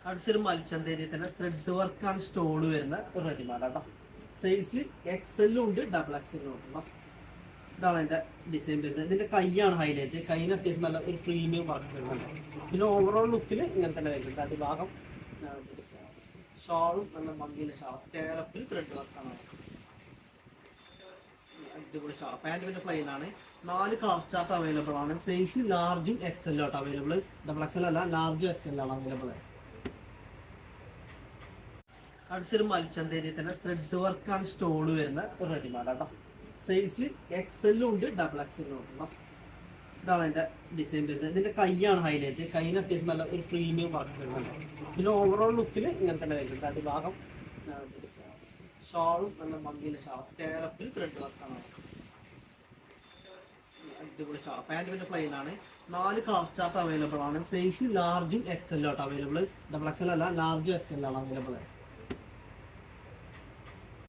അടുത്തൊരു മൽച്ചന്തേരിയിൽ തന്നെ ത്രെഡ് വർക്കാണ് സ്റ്റോൾ വരുന്ന ഒരു റെഡിമേഡ് കേട്ടോ. സൈസ് എക്സെല്ലും ഉണ്ട്, ഡബിൾ എക്സെല്ലും ഉണ്ട് കേട്ടോ. ഇതാണ് അതിൻ്റെ ഡിസൈൻ വരുന്നത്. ഇതിൻ്റെ കൈയാണ് ഹൈലൈറ്റ്. കൈന് അത്യാവശ്യം നല്ല ഒരു പ്രീമിയം വർക്ക് വരുന്നുണ്ട്. പിന്നെ ഓവറോൾ ലുക്കിൽ ഇങ്ങനെ തന്നെ വരുന്നുണ്ട്. അടിഭാഗം ഷാളും നല്ല ഭംഗിയുള്ള ഷാൾ, സ്കാലപ്പിൽ ത്രെഡ് വർക്കാണ്. അടിപൊളി ഷാൾ. പാൻറ് പിന്നെ പ്ലെയിൻ ആണ്. 4 കളർ ചാർട്ട് അവൈലബിൾ ആണ്. സൈസ് ലാർജും എക്സെല്ലും ആട്ടോ അവൈലബിൾ. ഡബിൾ എക്സെൽ അല്ല, ലാർജും എക്സെല്ലാണ് അവൈലബിൾ. അടുത്തൊരു മൽച്ചന്തേരിയിൽ തന്നെ ത്രെഡ് വർക്കാണ് സ്റ്റോൾ വരുന്ന ഒരു റെഡിമേഡ് കേട്ടോ. സൈസ് എക്സെല്ലും ഉണ്ട്, ഡബിൾ എക്സെല്ലും ഉണ്ട് കേട്ടോ. ഇതാണ് അതിൻ്റെ ഡിസൈൻ വരുന്നത്. ഇതിൻ്റെ കൈയാണ് ഹൈലൈറ്റ്. കൈന് അത്യാവശ്യം നല്ല ഒരു പ്രീമിയം വർക്ക് വരുന്നുണ്ട്. പിന്നെ ഓവറോൾ ലുക്കിൽ ഇങ്ങനെ തന്നെ വരുന്നുണ്ട്. അടിഭാഗം ഷാളും നല്ല ഭംഗിയുള്ള ഷാൾ, സ്കാലപ്പിൽ ത്രെഡ് വർക്കാണ്. അടിപൊളി ഷാൾ. പാൻറ് പിന്നെ പ്ലെയിൻ ആണ്. 4 കളർ ചാർട്ട് അവൈലബിൾ ആണ്. സൈസ് ലാർജും എക്സെല്ലും ആട്ടോ അവൈലബിൾ. ഡബിൾ എക്സെൽ അല്ല, ലാർജും എക്സെല്ലാണ് അവൈലബിൾ.